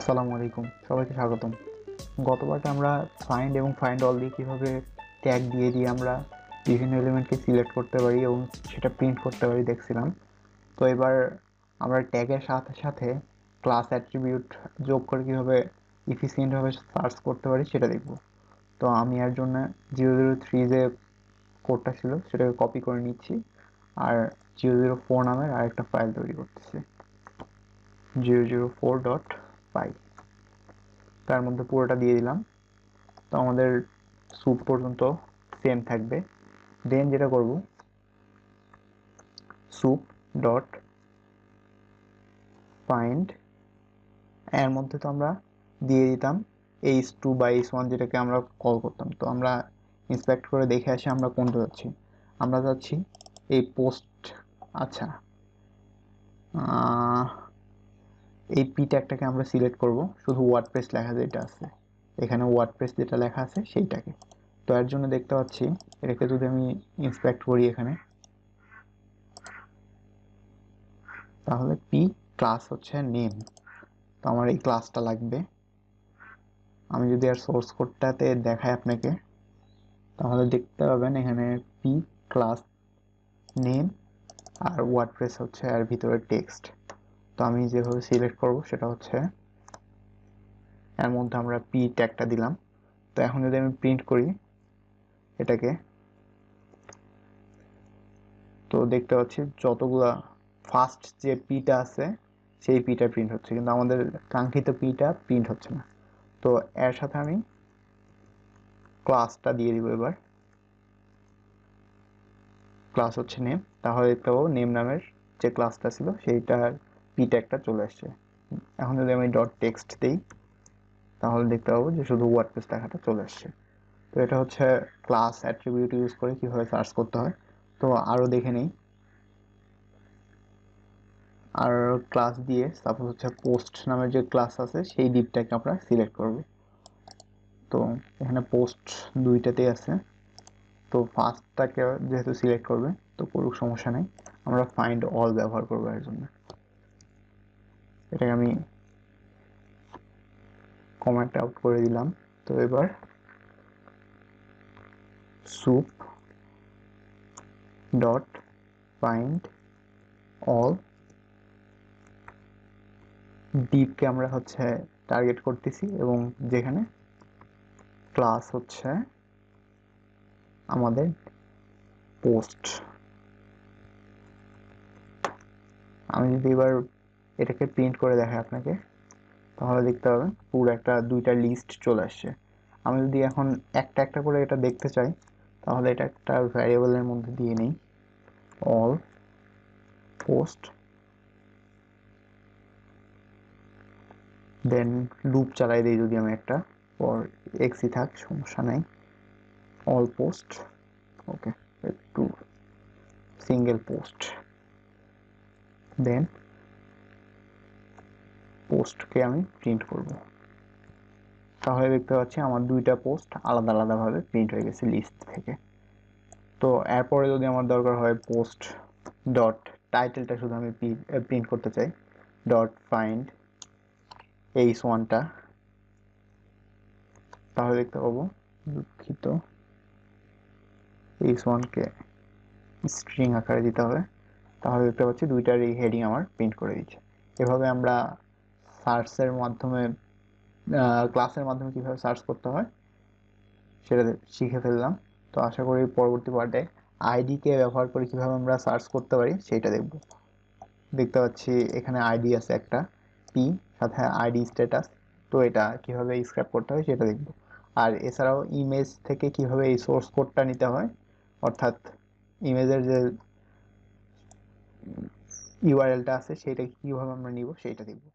আসসালামু আলাইকুম, সবাইকে স্বাগতম। গতবারটা আমরা ফাইন্ড এবং ফাইন্ড অল দিয়ে কীভাবে ট্যাগ দিয়ে আমরা বিভিন্ন এলিমেন্টকে সিলেক্ট করতে পারি এবং সেটা প্রিন্ট করতে পারি দেখছিলাম। তো এবার আমরা ট্যাগের সাথে সাথে ক্লাস অ্যাট্রিবিউট যোগ করে কীভাবে ইফিসিয়েন্টভাবে সার্চ করতে পারি সেটা দেখব। তো আমি এর জন্য 003 যে কোডটা ছিল সেটাকে কপি করে নিচ্ছি আর 004 নামের আরেকটা ফাইল তৈরি করতেছি, 004.py। তার মধ্যে পুরোটা দিয়ে দিলাম। তো আমাদের স্যুপ পর্যন্ত সেম থাকবে। দেন যেটা করব, স্যুপ ডট ফাইন্ড, এর মধ্যে তো আমরা দিয়ে দিতাম h2 বা h1 যেটাকে আমরা কল করতাম। তো আমরা ইন্সপেক্ট করে দেখে আসি আমরা কোনটা যাচ্ছি। আমরা যাচ্ছি এই পোস্ট। আচ্ছা, এই পি ট্যাগটাকে আমরা সিলেক্ট করব, শুধু ওয়ার্ডপ্রেস লেখা যেটা আছে এখানে, ওয়ার্ডপ্রেস যেটা লেখা আছে সেইটাকে। তো এর জন্য দেখতে পাচ্ছি এটাকে যদি আমি ইন্সপেক্ট করি এখানে, তাহলে পি ক্লাস হচ্ছে নেম। তো আমার এই ক্লাসটা লাগবে। আমি যদি আর সোর্স কোডটাতে দেখাই আপনাকে, তাহলে দেখতে পাবেন এখানে পি ক্লাস নেম আর ওয়ার্ডপ্রেস হচ্ছে আর ভিতরে টেক্সট। তো আমি যেভাবে সিলেক্ট করব সেটা হচ্ছে, এর মধ্যে আমরা পি ট্যাগটা দিলাম। তো এখন যদি আমি প্রিন্ট করি এটাকে, তো দেখতে পাচ্ছি যতগুলা ফার্স্ট যে পিটা আছে সেই পিটা প্রিন্ট হচ্ছে, কিন্তু আমাদের কাঙ্ক্ষিত পিটা প্রিন্ট হচ্ছে না। তো এর সাথে আমি ক্লাসটা দিয়ে দিব। এবার ক্লাস হচ্ছে নেম, তাহলে দেখতে পাবো নেম নামের যে ক্লাসটা ছিল সেইটার পি ট্যাগটা চলে আসছে। এখন যদি আমি ডট টেক্সট দিই, তাহলে দেখতে পাবো যে শুধু ওয়ার্ডপ্রেস লেখাটা চলে আসছে। তো এটা হচ্ছে ক্লাস অ্যাট্রিবিউট ইউজ করে কীভাবে সার্চ করতে হয়। তো আরও দেখে নেই। আর ক্লাস দিয়ে সাপোজ হচ্ছে পোস্ট নামের যে ক্লাস আছে সেই ডিপটাকে আমরা সিলেক্ট করব। তো এখানে পোস্ট দুইটাতেই আছে, তো ফার্স্টটাকে যেহেতু সিলেক্ট করবে তো করুক, সমস্যা নেই। আমরা ফাইন্ড অল ব্যবহার করবো এর জন্য। এটাকে আমি কমেন্ট আউট করে দিলাম। তো এবার স্যুপ ডট ফাইন্ড অল, ডিপকে আমরা হচ্ছে টার্গেট করতেছি এবং যেখানে ক্লাস হচ্ছে আমাদের পোস্ট। আমি যদি এবার এটাকে প্রিন্ট করে দেখাই আপনাকে, তাহলে দেখতে পাবেন পুরো একটা দুইটা লিস্ট চলে আসছে। আমি যদি এখন একটা একটা করে এটা দেখতে চাই, তাহলে এটা একটা ভ্যারিয়েবলের মধ্যে দিয়ে নেই, অল পোস্ট, দেন লুপ চালাই দিই যদি আমি একটা, পর এক্সই থাক সমস্যা নাই, অল পোস্ট, ওকে, একটু সিঙ্গেল পোস্ট, দেন পোস্টকে আমি প্রিন্ট করব। তাহলে দেখতে পাচ্ছি আমার দুইটা পোস্ট আলাদা আলাদাভাবে প্রিন্ট হয়ে গেছে লিস্ট থেকে। তো এরপরে যদি আমার দরকার হয় পোস্ট ডট টাইটেলটা শুধু আমি প্রিন্ট করতে চাই, ডট ফাইন্ড এইচ ওয়ানটা, তাহলে দেখতে পাবো, দুঃখিত, এইচ ওয়ানকে স্ট্রিং আকারে দিতে হবে। তাহলে দেখতে পাচ্ছি দুইটার এই হেডিং আমার প্রিন্ট করে দিচ্ছে। এভাবে আমরা সার্চের মাধ্যমে, ক্লাসের মাধ্যমে কীভাবে সার্চ করতে হয় সেটা শিখে ফেললাম। তো আশা করি পরবর্তী পার্টে আইডিকে ব্যবহার করে কীভাবে আমরা সার্চ করতে পারি সেইটা দেখব। দেখতে পাচ্ছি এখানে আইডি আছে একটা, পি সাথে আইডি স্ট্যাটাস। তো এটা কীভাবে স্ক্র্যাপ করতে হয় সেটা দেখব। আর এছাড়াও ইমেজ থেকে কীভাবে এই সোর্স কোডটা নিতে হয়, অর্থাৎ ইমেজের যে ইউআরএলটা আছে সেইটা কীভাবে আমরা নিব সেইটা দেখব।